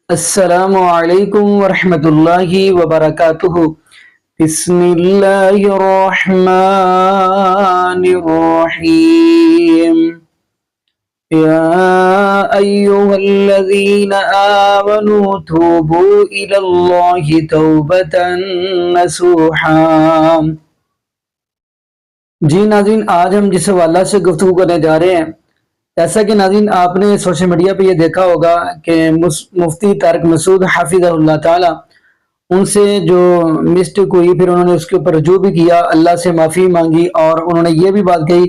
السلام علیکم ورحمۃ اللہ وبرکاتہ۔ بسم اللہ الرحمن الرحیم۔ یا ایہا الذین آمنوا توبوا الی اللہ توبۃ نصوحا۔ جی ناظرین، آج ہم جس حوالہ سے گفتگو کرنے جا رہے ہیں، ایسا کہ ناظرین آپ نے سوشل میڈیا پہ یہ دیکھا ہوگا کہ مفتی طارق مسعود حافظہ اللہ تعالی ان سے جو مسٹیک ہوئی، پھر انہوں نے اس کے اوپر رجوع بھی کیا، اللہ سے معافی مانگی، اور انہوں نے یہ بھی بات کہی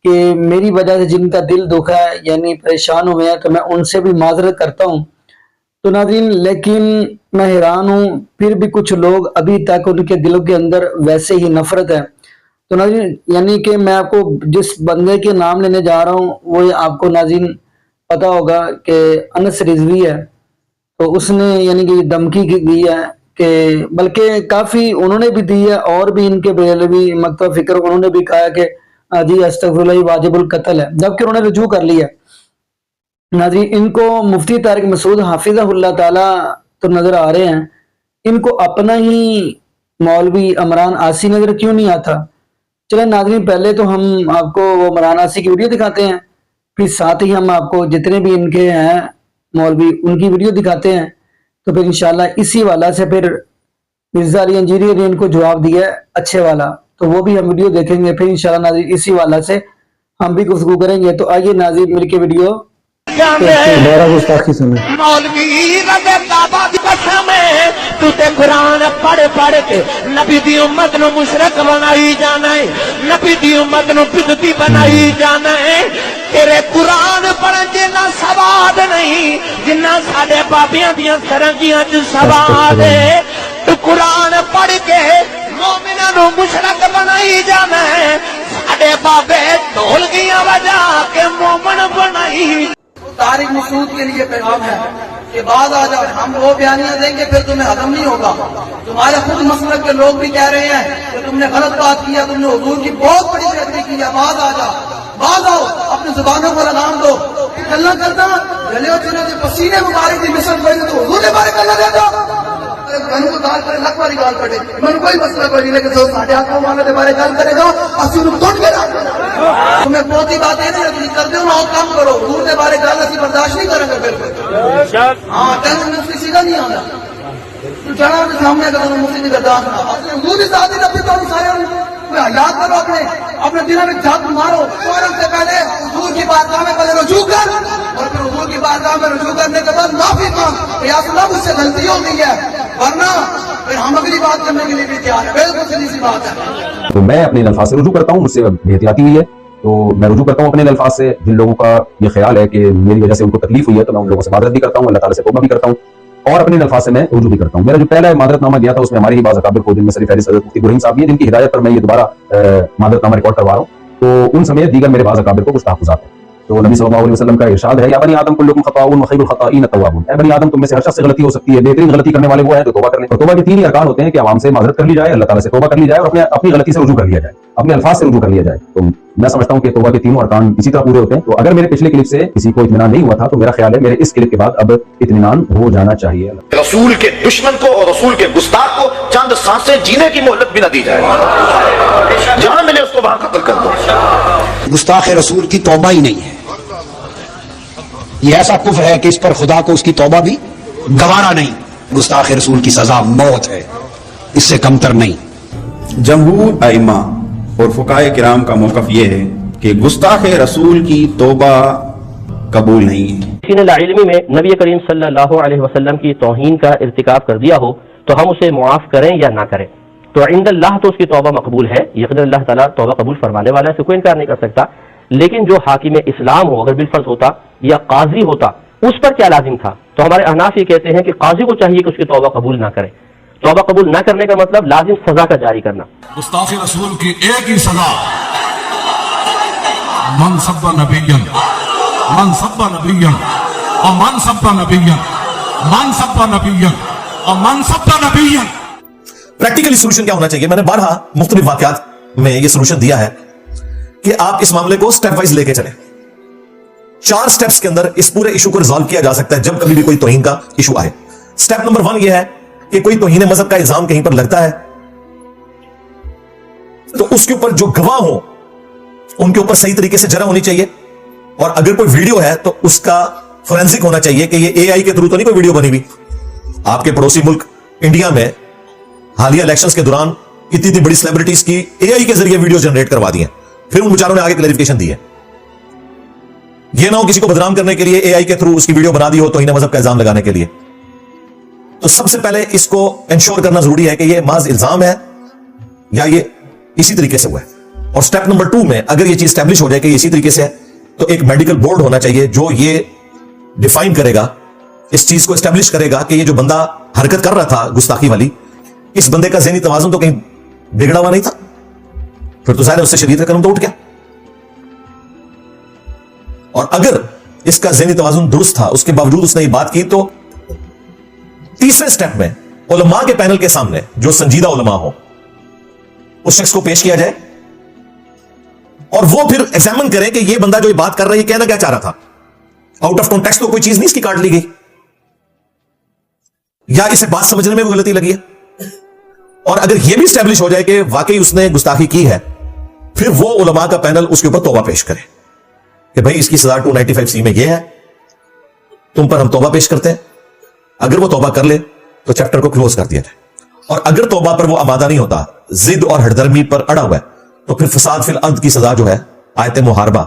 کہ میری وجہ سے جن کا دل دکھا ہے یعنی پریشان ہوئے ہیں تو میں ان سے بھی معذرت کرتا ہوں۔ تو ناظرین لیکن میں حیران ہوں، پھر بھی کچھ لوگ ابھی تک ان کے دلوں کے اندر ویسے ہی نفرت ہے۔ تو ناظرین یعنی کہ میں آپ کو جس بندے کے نام لینے جا رہا ہوں وہ آپ کو ناظرین پتا ہوگا کہ انس رضوی ہے۔ تو اس نے یعنی کہ دھمکی دی ہے کہ بلکہ کافی انہوں نے بھی دی ہے، اور بھی ان کے بریلوی مکتب فکر انہوں نے بھی کہا کہ جی استغفر اللہ واجب القتل ہے، جبکہ انہوں نے رجوع کر لیا۔ ناظرین ان کو مفتی طارق مسعود حافظہ اللہ تعالی تو نظر آ رہے ہیں، ان کو اپنا ہی مولوی عمران عاصی نظر کیوں نہیں آتا؟ چلیں ناظرین پہلے تو ہم آپ کو وہ عمران عاصی کی ویڈیو دکھاتے ہیں، پھر ساتھ ہی ہم آپ کو جتنے بھی ان کے ہیں مولوی ان کی ویڈیو دکھاتے ہیں، تو پھر انشاءاللہ اسی والا سے پھر مرزا علی انجیری نے ان کو جواب دیا ہے اچھے والا، تو وہ بھی ہم ویڈیو دیکھیں گے، پھر انشاءاللہ ناظرین اسی والا سے ہم بھی گفتگو کریں گے۔ تو آئیے ناظرین مل کے ویڈیو مولوی رضے بابا دی قسم ہے تو تے قرآن پڑھ پڑھ کے نبی دی امت نو مشرک بنائی جانا ہے، نبی دی امت نو بدعتی بنائی جانا ہے۔ تیرے قرآن پڑھن جنا سواد نہیں جنہ ساڈے بابیاں دیاں سرنگیاں چ سواد ہے۔ تو قرآن پڑھ کے مومناں نو مشرک بنائی جانا ہے، ساڈے بابے ڈھولکیاں بجا کے مومن بنائی۔ طارق مسعود کے لیے پیغام ہے کہ بعد آ جاؤ، ہم وہ بیانیاں دیں گے پھر تمہیں ہضم نہیں ہوگا۔ تمہارے خود مسلک کے لوگ بھی کہہ رہے ہیں کہ تم نے غلط بات کیا، تم نے حضور کی بہت بڑی بےعزتی کی ہے، بعد آ جاؤ، بعد آؤ، اپنی زبانوں کو لگام دو۔ گلا کرتا گلے چنے کے پسینے مبارک کی مثل ہوئی تو حضور نے بارے گلا دے دو۔ میں کو گال کرے لکھ والی گال کٹے، میں کوئی مسئلہ کوئی نہیں، لیکن جو ساڈے آقا والے کے بارے گل کرے گا اسی انہوں ٹوٹ کے رکھ دیں۔ تمہیں بہتی بات یہ نہیں رکھنی، کر دو نہ کام کرو، حضور کے بارے گل اسی برداشت نہیں کریں گے بالکل۔ ہاں ٹینشن مفتی سیدھا نہیں آتا، تو چڑھا کے سامنے اگر تمہیں مفتی نہیں برداشت نہ اپنے حضور کی ذاتی ربی تو سارے یاد کرو، اپنے دلوں میں جھاگ مارو، فوراً سے پہلے حضور کی بارگاہ میں پہلے رجوع کر، اور پھر حضور کی بارگاہ میں رجوع کرنے کے بعد معافی مانگ کہ یا اللہ مجھ سے غلطی ہو گئی ہے، ورنہ پھر ہم اگلی بات کرنے کے لیے بھی تیار ہے۔ بالکل سیدھی سی بات ہے۔ تو میں اپنے الفاظ سے رجوع کرتا ہوں، مجھ سے بے احتیاطی ہوئی ہے تو میں رجوع کرتا ہوں اپنے الفاظ سے۔ جن لوگوں کا یہ خیال ہے کہ میری وجہ سے ان کو تکلیف ہوئی ہے تو میں ان لوگوں سے معذرت بھی کرتا ہوں، اللہ تعالیٰ سے توبہ بھی کرتا ہوں، اور اپنے الفاظ سے میں رجوع بھی کرتا ہوں۔ میرا جو پہلا معذرت نامہ گیا تھا اس میں ہمارے ہی بعض اکابر کو، جن میں سر فہرست حضرت مفتی برہیم صاحب بھی ہیں، جن کی ہدایت پر میں یہ دوبارہ معذرت نامہ ریکارڈ کروا رہا ہوں، تو ان سمیت دیگر میرے بعض اکابر کو کچھ تحفظات ہیں۔ تو نبی صلی اللہ علیہ وسلم کا ارشاد ہے، یا بنی آدم کلکم خطاؤون وخیر الخطائین التوابون، اے بنی آدم تم میں سے ہر شخص سے غلطی ہو سکتی ہے، بہترین غلطی کرنے والے وہ ہیں جو توبہ کر لیں۔ اور توبہ کے تین ہی ارکان ہوتے ہیں کہ عوام سے معذرت کر لی جائے، اللہ تعالیٰ سے توبہ کر لی جائے، اور اپنی غلطی سے رجوع کر لیا جائے، اپنے الفاظ سے رجوع کر لیا جائے۔ تو میں سمجھتا ہوں کہ توبہ کے تینوں ارکان اسی طرح پورے ہوتے ہیں۔ تو اگر میرے پچھلے کلپ سے کسی کو اطمینان نہیں ہوا تھا تو میرا خیال ہے میرے اس کلپ کے بعد اب اطمینان ہو جانا چاہیے۔ رسول کے دشمن کو اور رسول کے گستاخ کو چند سانسیں جینے کی مہلت بھی نہ دی جائے، جہاں ملے اس کو وہاں قتل کر دو۔ گستاخ رسول کی توبہ ہی نہیں ہے، یہ ایسا کفر ہے کہ اس پر خدا کو اس کی توبہ بھی گوارا نہیں۔ گستاخ رسول کی سزا موت ہے، اس سے کمتر نہیں۔ جمہور ائمہ اور فقہائے کرام کا موقف یہ ہے کہ گستاخ رسول کی توبہ قبول نہیں ہے۔ کسی نے لاعلمی میں نبی کریم صلی اللہ علیہ وسلم کی توہین کا ارتکاب کر دیا ہو تو ہم اسے معاف کریں یا نہ کریں، تو عند اللہ تو اس کی توبہ مقبول ہے، یقین اللہ تعالیٰ توبہ قبول فرمانے والا ہے، اسے کوئی انکار نہیں کر سکتا۔ لیکن جو حاکم اسلام ہو، اگر بالفرض ہوتا یا قاضی ہوتا، اس پر کیا لازم تھا؟ تو ہمارے احناف یہ کہتے ہیں کہ قاضی کو چاہیے کہ اس کی توبہ قبول نہ کرے۔ توبہ قبول نہ کرنے کا مطلب لازم سزا کا جاری کرنا۔ گستاخ رسول کی ایک ہی سزا، من سب نبیا، من سب نبیا، اور من سب نبیا، من سب نبیا، اور من سب نبیا۔ پریکٹیکلی سولوشن کیا ہونا چاہیے؟ میں نے بارہا مختلف واقعات میں یہ سولوشن دیا ہے کہ آپ اس معاملے کو سٹیپ وائز لے کے چلیں۔ 4 स्टेप्स के अंदर इस पूरे इशू को रिजॉल्व किया जा सकता है जब कभी भी कोई तौहीन का इशू आए। स्टेप नंबर 1 यह है कि कोई तौहीन मजहब का इल्जाम कहीं पर लगता है तो उसके ऊपर जो गवाह हो उनके ऊपर सही तरीके से जरा होनी चाहिए, और अगर कोई वीडियो है तो उसका फोरेंसिक होना चाहिए कि ये AI के थ्रू तो नहीं कोई वीडियो बनी हुई। आपके पड़ोसी मुल्क इंडिया में हालिया इलेक्शंस के दौरान इतनी बड़ी सेलिब्रिटीज की AI के जरिए वीडियो जनरेट करवा दी है, फिर उन बेचारों ने आगे क्लैरिफिकेशन दी है। यह ना हो किसी को बदनाम करने के लिए AI के थ्रू उसकी वीडियो बना दी हो तौहीन मजहब का इल्जाम लगाने के लिए। तो सबसे पहले इसको इंश्योर करना जरूरी है कि यह महज इल्जाम है या ये इसी तरीके से हुआ है। और स्टेप नंबर 2 में अगर ये चीज स्टैब्लिश हो जाए कि इसी तरीके से है तो एक मेडिकल बोर्ड होना चाहिए जो ये डिफाइन करेगा, इस चीज को स्टैब्लिश करेगा कि ये जो बंदा हरकत कर रहा था गुस्ताखी वाली, इस बंदे का ज़हनी तवाज़ुन तो कहीं बिगड़ा हुआ नहीं था, फिर तो ज़ाहिर है उससे शरीयत का कलम तो उठ गया। और अगर इसका ज़हनी तवाज़ुन दुरुस्त था उसके बावजूद उसने ये बात की, तो तीसरे स्टेप में उलमा के पैनल के सामने जो संजीदा उलमा हो उस शख्स को पेश किया जाए और वो फिर एग्जामिन करें कि ये बंदा जो ये बात कर रहा है ये कहना क्या चाह रहा था। आउट ऑफ कॉन्टेक्स्ट तो कोई चीज नहीं इसकी काट ली गई, या इसे बात समझने में भी गलती लगी है। और अगर यह भी स्टैब्लिश हो जाए कि वाकई उसने गुस्ताखी की है, फिर वो उलमा का पैनल उसके ऊपर तौबा पेश करे कि भाई इसकी सजा 295C में यह है, तुम पर हम तौबा पेश करते हैं। अगर वो तौबा कर ले तो चैप्टर को क्लोज कर दिया जाए, और अगर तौबा पर वो आमादा नहीं होता, जिद और हरदर्मी पर अड़ा हुआ है, तो फिर फसाद फिल अर्द की सजा जो है आयत मुहारबा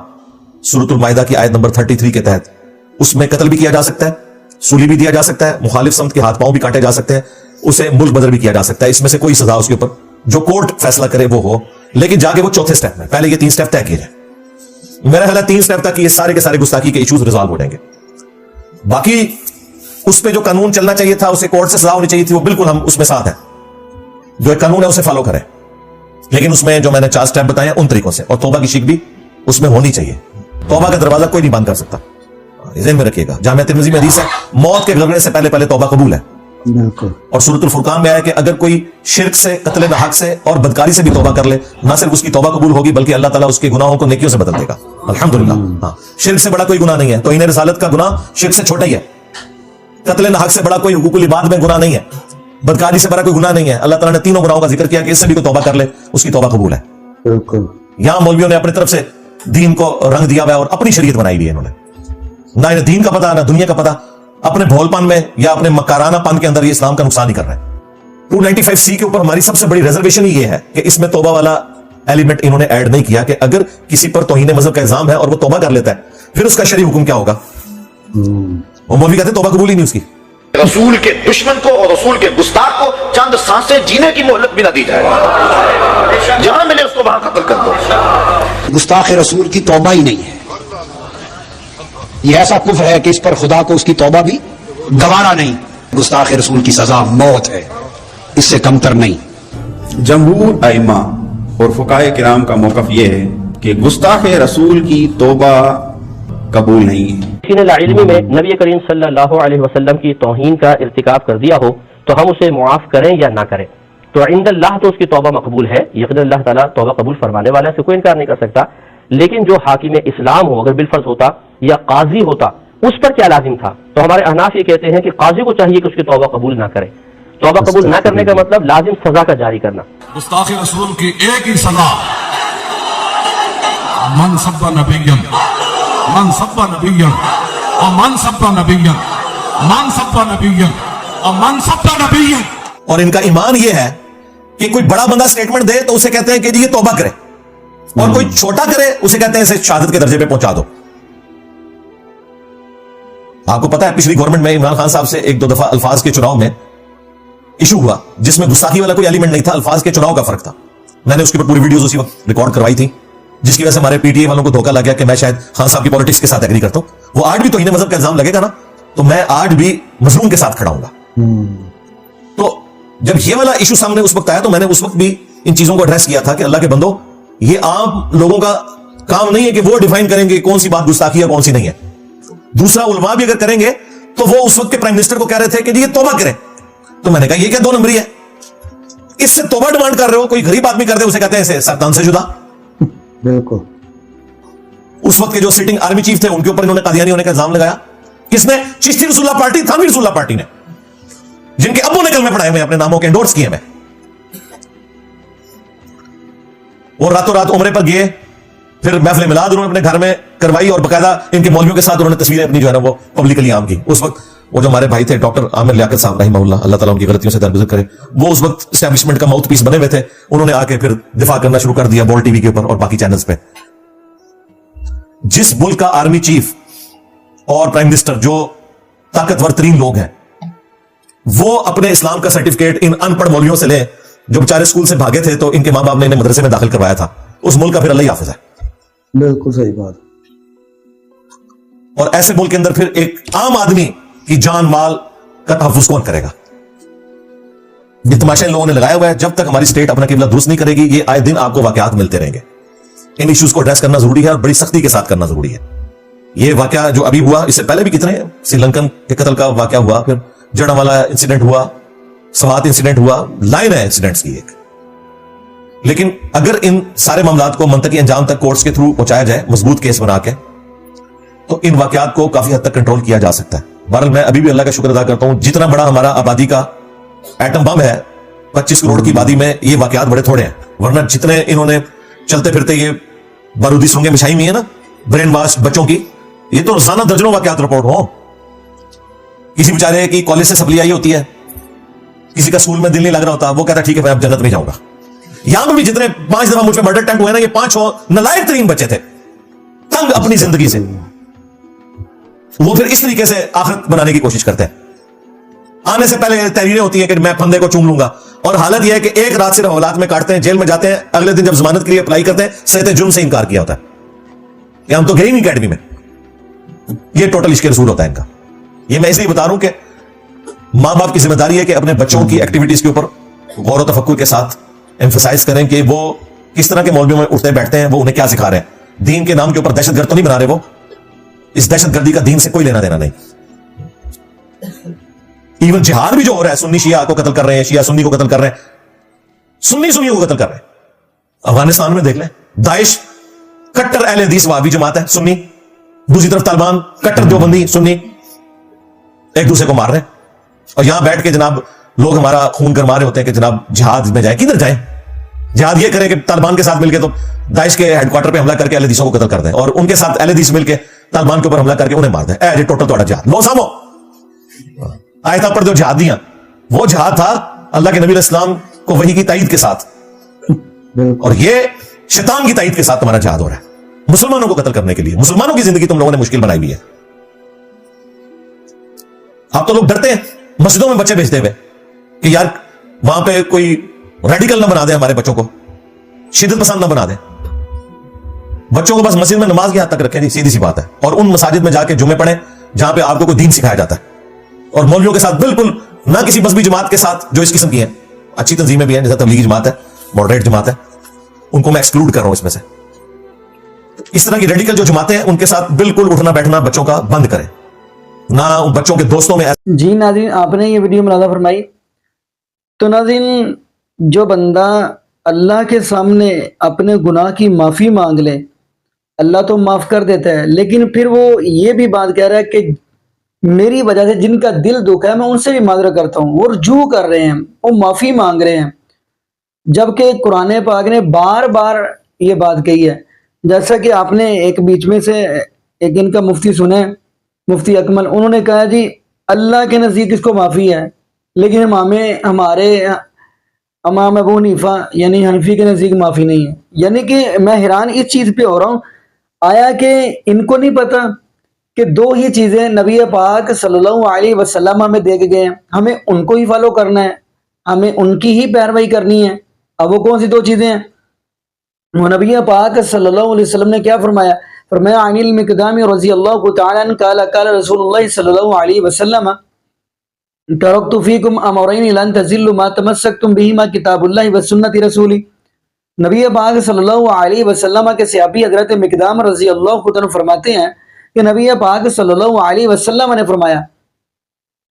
सूरतुल माइदा की आयत नंबर 33 के तहत उसमें कत्ल भी किया जा सकता है, सूली भी दिया जा सकता है, मुखालिफ समत के हाथ पांव भी काटे जा सकते हैं, उसे मुल्क बदर भी किया जा सकता है। इसमें से कोई सजा उसके ऊपर जो कोर्ट फैसला करे वो हो, लेकिन जाके वो चौथे स्टेप में, पहले ये 3 स्टेप तय किए जाए। मेरा ख्याल है 3 स्टेप तक ये सारे के सारे गुस्ताखी के इश्यूज रिजॉल्व हो जाएंगे। बाकी उस पर जो कानून चलना चाहिए था, उसे कोर्ट से सजा होनी चाहिए थी, वो बिल्कुल हम उसमें साथ हैं, जो एक कानून है उसे फॉलो करें, लेकिन उसमें जो मैंने 4 स्टेप बताए उन तरीकों से, और तौबा की शिक भी उसमें होनी चाहिए। तौबा का दरवाजा कोई नहीं बंद कर सकता, ज़हन में रखिएगा। जामिया तिर्मिज़ी में हदीस है, मौत के गड़गड़े से पहले पहले तौबा कबूल है। बिल्कुल। और सूरतुल फुरकान में आया कि अगर कोई शिर्क से, कत्ले नाहक से और बदकारी से भी तौबा कर ले, ना सिर्फ उसकी तौबा कबूल होगी बल्कि अल्लाह ताला उसके गुनाहों को नेकियों से बदल देगा। अल्हम्दुलिल्लाह। हाँ, शिर्क से बड़ा कोई गुनाह नहीं है, तो इन्हें रिसालत का गुनाह शिर्क से छोटा ही है। कत्ले नाहक से बड़ा कोई हुकूकुल इबाद में गुनाह नहीं है, बदकारी से बड़ा कोई गुनाह नहीं है। अल्लाह ताला ने तीनों गुनाहों का जिक्र किया कि इससे भी कोई तौबा कर ले उसकी तौबा कबूल है। बिल्कुल। यहां मौलवियों ने अपनी तरफ से दीन को रंग दिया हुआ है और अपनी शरीयत बनाई हुई है इन्होंने, ना इन्हें दीन का पता ना दुनिया का पता। अपने भोलपन में या अपने मकारानापन के अंदर ये इस्लाम का नुकसान ही कर रहे हैं। 295C के ऊपर हमारी सबसे बड़ी रिजर्वेशन ये है कि इसमें तौबा वाला एलिमेंट इन्होंने ऐड नहीं किया कि अगर किसी पर तौहीन मजहब का इल्जाम है और वो तौबा कर लेता है, फिर उसका शरई हुक्म क्या होगा। वो मौलवी कहते हैं तौबा कबूल ही नहीं उसकी। रसूल के दुश्मन को और रसूल के गुस्ताख को चंद सांसें जीने की मोहलत भी न दी जाए, जहां मिले उसको वहां कत्ल कर दो। गुस्ताख रसूल की तौबा ही नहीं है, यह ऐसा कुफ्र है कि इस पर खुदा को उसकी तौबा भी गवारा नहीं। गुस्ताख रसूल की सजा मौत है, इससे कमतर नहीं। जमहूर आइमा और फुकाए किराम का मौक़िफ़ यह है कि गुस्ताख रसूल की तौबा कबूल नहीं है। किसी ने लाइल्मी में नबी करीम सल्लल्लाहु अलैहि वसल्लम की तौहीन का इर्तिकाब कर दिया हो तो हम उसे मुआफ करें या ना करें, तो इंदल्लाह तो उसकी तौबा मकबूल है, यकीनन अल्लाह ताला तौबा कबूल फरमाने वाला है, कोई इनकार नहीं कर सकता। लेकिन जो हाकिम इस्लाम हो, अगर बिलफर्ज होता या काजी होता, उस पर क्या लाजिम था? तो हमारे अहनाफ ये कहते हैं कि काजी को चाहिए कि उसकी तौबा कबूल ना करे। तौबा कबूल ना करने का मतलब लाजिम सजा का जारी करना। गुस्ताख रसूल की एक ही सजा, मन सब्बा नबिय्यन, मन सब्बा नबिय्यन और मन सब्बा नबिय्यन, मन सब्बा नबिय्यन और मन सब्बा नबिय्यन। और इनका ईमान यह है कि कोई बड़ा बंदा स्टेटमेंट दे तो उसे कहते हैं कि जी ये तौबा करे, और कोई छोटा करे उसे कहते हैं इसे शहादत के दर्जे पे पहुंचा दो। आपको पता है पिछली गवर्नमेंट में इमरान खान साहब से 1-2 दफा अल्फाज के चुनाव में इशू हुआ जिसमें गुस्ताखी वाला कोई एलिमेंट नहीं था, अल्फाज के चुनाव का फर्क था। मैंने उसके ऊपर पूरी वीडियोस उसी वक्त रिकॉर्ड करवाई थी, जिसकी वजह से हमारे पीटीए वालों को धोखा लग गया कि मैं शायद खान साहब की पॉलिटिक्स के साथ एग्री करता हूं। वो आज भी तौहीन मजहब का इल्जाम लगेगा ना, तो मैं आज भी मजलूम के साथ खड़ा हूंगा। तो जब ये वाला इशू सामने उस वक्त आया तो मैंने उस वक्त भी इन चीजों को एड्रेस किया था कि अल्लाह के बंदो, ये आम लोगों का काम नहीं है कि वो डिफाइन करेंगे कौन सी बात गुस्ताखी है कौन सी नहीं है। दूसरा उलमा भी अगर करेंगे तो वो उस वक्त के प्राइम मिनिस्टर को कह रहे थे कि ये तौबा करें, तो मैंने कहा ये क्या 2 नंबरी है, इससे तौबा डिमांड कर रहे हो। कोई गरीब आदमी कर दे उसे कहते हैं इसे सरतान से जुदा। बिल्कुल। उस वक्त के जो सिटिंग आर्मी चीफ थे उनके ऊपर इन्होंने कादियानी होने का इल्जाम लगाया। किसने? चिश्ती रसूलुल्लाह पार्टी, थानवी रसूलुल्लाह पार्टी ने, जिनके अब्बों ने कलमे पढ़ाए हुए अपने नामों के एंडोर्स किए हुए। वो रातों रात उम्रे पर गए, फिर महफिल मिलाद उन्होंने अपने घर में करवाई और बकायदा इनके मौलवियों के साथ उन्होंने तस्वीरें अपनी जो है ना वो पब्लिकली आम की। उस वक्त वो जो हमारे भाई थे डॉक्टर आमिर लियाकत साहब रहिमहुल्लाह, अल्लाह ताला उनकी गलतियों से दरगुजर करे, वो उस वक्त एस्टैब्लिशमेंट का माउथ पीस बने हुए थे। उन्होंने आके फिर दिफा करना शुरू कर दिया बोल टीवी के ऊपर और बाकी चैनल्स पे। जिस मुल्क का आर्मी चीफ और प्राइम मिनिस्टर जो ताकतवर तरीन लोग हैं, वो अपने इस्लाम का सर्टिफिकेट इन अनपढ़ मौलवियों से ले, जो बेचारे स्कूल से भागे थे तो इनके मां बाप ने इन्हें मदरसे में दाखिल करवाया था, उस मुल्क का फिर अल्लाह ही हाफिज है। बिल्कुल सही बात। और ऐसे मुल्क के अंदर फिर एक आम आदमी की जान माल का तहफ्फुज़ कौन करेगा? ये तमाशा इन लोगों ने लगाया हुआ है। जब तक हमारी स्टेट अपना किबला दुरुस्त नहीं करेगी, ये आए दिन आपको वाकयात मिलते रहेंगे। इन इश्यूज को एड्रेस करना जरूरी है और बड़ी सख्ती के साथ करना जरूरी है। ये वाकया जो अभी हुआ, इससे पहले भी कितने श्रीलंकन के कत्ल का वाकया हुआ, फिर जड़ावाला इंसिडेंट हुआ, स्वात इंसिडेंट हुआ, लाइन है इंसिडेंट्स की एक। लेकिन अगर इन सारे मामलात को मंतकी अंजाम तक कोर्ट्स के थ्रू पहुंचाया जाए, मजबूत केस बना के, तो इन वाकयात को काफी हद तक कंट्रोल किया जा सकता है। बहरहाल मैं अभी भी अल्लाह का शुक्र अदा करता हूं, जितना बड़ा हमारा आबादी का एटम बम है, 25 करोड़ की आबादी में ये वाकयात बड़े थोड़े हैं। वरना जितने इन्होंने चलते फिरते ये बारूदी सुरंगें बिछाई हुई है ना, ब्रेन वॉश बच्चों की, ये तो रोजाना दर्जनों वाकयात रिपोर्ट हो। किसी बेचारे की कॉलेज से सप्लाई आई होती है, किसी का स्कूल में दिल नहीं लग रहा होता, वो कहता ठीक है मैं अब जन्नत में जाऊंगा। यहां पर भी जितने 5 दफा मुझ पे मर्डर अटेम्प्ट हुए ना, ये 5 नालायक तरीन बच्चे थे, तंग अपनी जिंदगी से। वो फिर इस तरीके से आखिरत बनाने की कोशिश करते हैं। आने से पहले तहरीरें होती हैं कि मैं फंदे को चूम लूंगा, और हालत यह है कि एक रात सिर्फ हवालात में काटते हैं, जेल में जाते हैं, अगले दिन जब जमानत के लिए अप्लाई करते हैं, सहते जुर्म से इनकार किया होता है कि हम तो गए नहीं अकेडमी में। ये टोटल इश्क रसूल होता है इनका। ये मैं इसलिए बता रहा हूं कि मां बाप की जिम्मेदारी है कि अपने बच्चों की एक्टिविटीज के ऊपर गौर व तफक्कुर के साथ एम्फसाइज करें कि वो किस तरह के मौलवियों में उठते बैठते हैं, वो उन्हें क्या सिखा रहे हैं। दीन के नाम के ऊपर दहशतगर्द तो नहीं बना रहे वो, इस दहशतगर्दी का दीन से कोई लेना देना नहीं। इवन जिहाद भी जो हो रहा है, सुन्नी शिया को कत्ल कर रहे हैं, शिया सुन्नी को कत्ल कर रहे हैं, सुन्नी सुन्नियों को कत्ल कर रहे हैं। अफगानिस्तान में देख लें, दाइश कट्टर अहले हदीस वहाबी जमात है सुन्नी, दूसरी तरफ तालिबान कट्टर देवबंदी सुन्नी, एक दूसरे को मार रहे हैं। और यहां बैठ के जनाब लोग हमारा खून गरमा रहे होते हैं कि जनाब जिहाद में जाए। किधर जाए? जिहाद ये करें कि तालिबान के साथ मिलकर तो दाइश के हेडक्वार्टर पे हमला करके अहले हदीसों को कत्ल कर दें, और उनके साथ अहले हदीस मिलकर तालिबान के ऊपर हमला करके उन्हें मार दें। टोटल तोड़ा जिहाद। लो सामो आयता पर जो जिहाद दिया, वो जिहाद था अल्लाह के नबी इस्लाम को वही की ताईद के साथ, और ये शैतान की ताईद के साथ तुम्हारा जिहाद हो रहा है मुसलमानों को कत्ल करने के लिए। मुसलमानों की जिंदगी तुम लोगों ने मुश्किल बनाई हुई है। आप तो लोग डरते हैं मस्जिदों में बच्चे भेजते हुए कि यार वहां पे कोई रेडिकल ना बना दे, हमारे बच्चों को शिद्दत पसंद ना बना दे। बच्चों को बस मस्जिद में नमाज की हद तक रखें जी, सीधी सी बात है। और उन मसाजिद में जाके जुमे पढ़ें जहां पे आपको कोई दीन सिखाया जाता है, और मौलवियों के साथ बिल्कुल ना किसी मजहबी जमात के साथ जो इस किस्म की है, अच्छी तंजीमें भी हैं जैसे तबलीगी जमात है, मॉडरेट जमात है, उनको मैं एक्सक्लूड कर रहा हूं इसमें से। इस तरह की रेडिकल जो जमातें हैं उनके साथ बिल्कुल उठना बैठना बच्चों का बंद करें, ना उन बच्चों के दोस्तों में। जी नाज़रीन, आपने ये वीडियो मुलाज़ा फरमाई। तो नाज़रीन, जो बंदा अल्लाह के सामने अपने गुनाह की माफ़ी मांग ले, अल्लाह तो माफ़ कर देता है, लेकिन फिर वो ये भी बात कह रहा है कि मेरी वजह से जिनका दिल दुखा है मैं उनसे भी माजरा करता हूँ। वो रुजू कर रहे हैं, वो माफ़ी मांग रहे हैं, जबकि कुरान पाक ने बार बार ये बात कही है। जैसा कि आपने एक बीच में से एक इनका मुफ्ती सुने, मुफ्ती अकमल, उन्होंने कहा जी अल्लाह के नज़दीक इसको माफ़ी है, लेकिन हमारे इमाम अबू हनीफा यानी हनफी के नज़दीक माफ़ी नहीं है। यानी कि मैं हैरान इस चीज़ पे हो रहा हूँ, आया कि इनको नहीं पता कि दो ही चीज़ें नबी पाक सल्लल्लाहु अलैहि वसल्लम हमें दे के गए हैं, हमें उनको ही फॉलो करना है, हमें उनकी ही पैरवाई करनी है। अब वो कौन सी दो चीज़ें हैं? वो नबी पाक सल्लल्लाहु अलैहि वसल्लम ने क्या फरमाया? फरमाया अनिल मिक़दाम रज़ियल्लाहु तआला अन्हु क़ाल रसूलुल्लाह सल्लल्लाहु अलैहि वसल्लम तरक्तु फ़ीकुम अमरैन लन तज़िल्लु मा तमस्सकतुम बिहिमा किताबुल्लाहि व सुन्नति रसूली। नबी पाक सल्लल्लाहु अलैहि वसल्लम के सहाबी हज़रत मिक़दाम रज़ियल्लाहु तआला फरमाते हैं कि नबी पाक सल्लल्लाहु अलैहि वसल्लम ने फरमाया,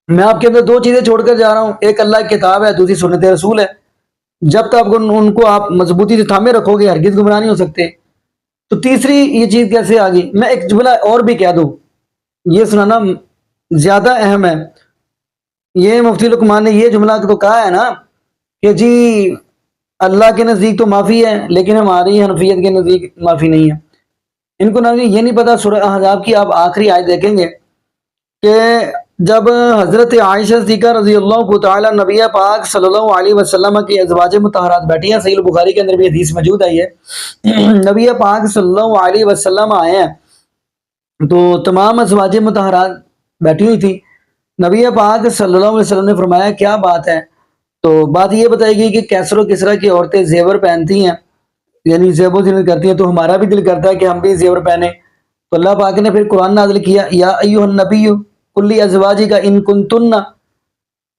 मैं आपके अंदर दो चीज़ें छोड़कर जा रहा हूँ, एक अल्लाह की किताब है, दूसरी सुन्नत रसूल है। जब तक उनको आप मजबूती से थामे रखोगे हरगिज़ गुमराह नहीं हो सकते। تو تیسری یہ چیز کیسے آ گئی؟ میں ایک جملہ اور بھی کہہ دوں، یہ سنانا زیادہ اہم ہے۔ یہ مفتی لقمان نے یہ جملہ تو کہا ہے نا کہ جی اللہ کے نزدیک تو معافی ہے لیکن ہماری حنفیت کے نزدیک معافی نہیں ہے۔ ان کو یہ نہیں پتا، سورہ احزاب کی آپ آخری آیت دیکھیں گے کہ جب حضرت عائشہ صدیقہ رضی اللہ تعالی نبی پاک صلی اللہ علیہ وسلم کی ازواج مطہرات بیٹھی ہیں، صحیح البخاری کے اندر بھی حدیث موجود ہے، یہ نبی پاک صلی اللہ علیہ وسلم آئے ہیں تو تمام ازواج مطہرات بیٹھی ہوئی تھی۔ نبی پاک صلی اللہ علیہ وسلم نے فرمایا کیا بات ہے؟ تو بات یہ بتائی گئی کہ کیسر و کسرا کی عورتیں زیور پہنتی ہیں، یعنی زیب و زینت کرتی ہیں، تو ہمارا بھی دل کرتا ہے کہ ہم بھی زیور پہنے۔ تو اللہ پاک نے پھر قرآن نازل کیا، یا ایھا النبی قل لازواجک ان کنتن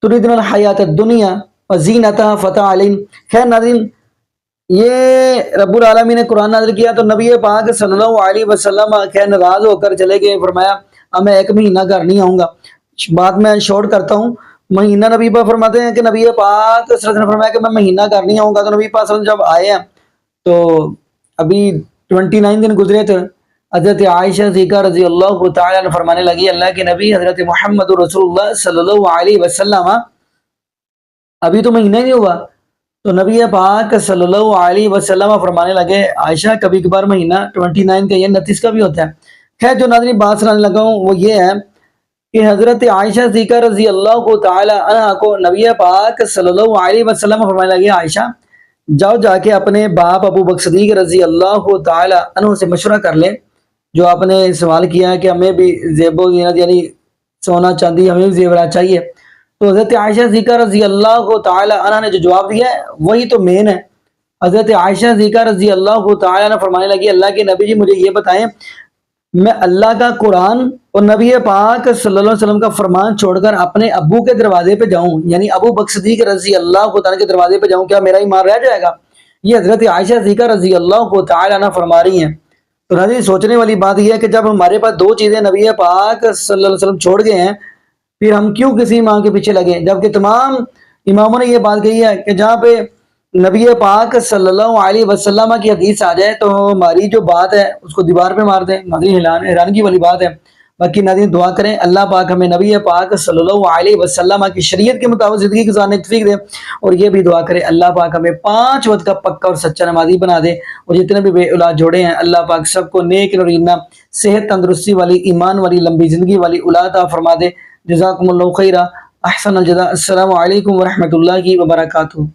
تریدن الحیات الدنیا وزینتہا فتعالین۔ خیر ناظرین، یہ رب العالمین نے قرآن نازل کیا تو نبی پاک صلی اللہ علیہ وسلم خیر ناراض ہو کر چلے گئے، فرمایا اب میں 1 مہینہ گھر نہیں آؤں گا۔ بات میں شارٹ کرتا ہوں، مہینہ نبی پاک فرماتے ہیں کہ نبی پاک صلی اللہ علیہ وسلم نے فرمایا کہ میں مہینہ گھر نہیں آؤں گا۔ تو نبی پاک صلی اللہ علیہ وسلم جب آئے ہیں تو ابھی 29 دن گزرے تھے، حضرت عائشہ صدیقہ رضی اللہ تعالیٰ عنہ فرمانے لگی اللہ کے نبی حضرت محمد رسول اللہ صلی اللہ علیہ وسلم ابھی تو مہینہ نہیں ہوا۔ تو نبی پاک صلی اللہ علیہ وسلم فرمانے لگے عائشہ کبھی کبھار مہینہ 29 کا یا 29 کا بھی ہوتا ہے۔ خیر جو ناظرین بات سنانے لگا ہوں وہ یہ ہے کہ حضرت عائشہ صدیقہ رضی اللہ تعالی عنہ کو نبی پاک صلی اللہ علیہ وسلم فرمانے لگے عائشہ جاؤ جا کے اپنے باپ ابو بکر صدیق رضی اللہ تعالی عنہ سے مشورہ کر لیں، جو آپ نے سوال کیا ہے کہ ہمیں بھی زیب و زینت یعنی سونا چاندی ہمیں بھی زیورات چاہیے۔ تو حضرت عائشہ صدیقہ رضی اللہ تعالی عنہ نے جو جواب دیا ہے وہی تو مین ہے۔ حضرت عائشہ صدیقہ رضی اللہ تعالی عنہ فرمانے لگی اللہ کے نبی جی مجھے یہ بتائیں میں اللہ کا قرآن اور نبی پاک صلی اللہ علیہ وسلم کا فرمان چھوڑ کر اپنے ابو کے دروازے پہ جاؤں، یعنی ابو بکر صدیق رضی اللہ تعالیٰ کے دروازے پہ جاؤں، کیا میرا ایمان رہ جائے گا؟ یہ حضرت عائشہ صدیقہ رضی اللہ تعالی عنہ فرما رہی ہیں۔ تو ناظرین سوچنے والی بات یہ ہے کہ جب ہمارے پاس 2 چیزیں نبی پاک صلی اللہ علیہ وسلم چھوڑ گئے ہیں پھر ہم کیوں کسی امام کے پیچھے لگے؟ جبکہ تمام اماموں نے یہ بات کہی ہے کہ جہاں پہ نبی پاک صلی اللہ علیہ وسلم کی حدیث آ جائے تو ہماری جو بات ہے اس کو دیوار پہ مار دیں۔ ناظرین حیرانگی والی بات ہے۔ باقی ناظرین دعا کریں اللہ پاک ہمیں نبی پاک صلی اللہ علیہ وسلم کی شریعت کے مطابق زندگی گزارنے کی توفیق دے، اور یہ بھی دعا کریں اللہ پاک ہمیں 5 وقت کا پکا اور سچا نمازی بنا دے، اور جتنے بھی بے اولاد جوڑے ہیں اللہ پاک سب کو نیک نورینہ صحت تندرستی والی ایمان والی لمبی زندگی والی اولاد عطا فرما دے۔ جزاکم اللہ خیرہ، احسن الجزاء۔ السلام علیکم ورحمۃ اللہ وبرکاتہ۔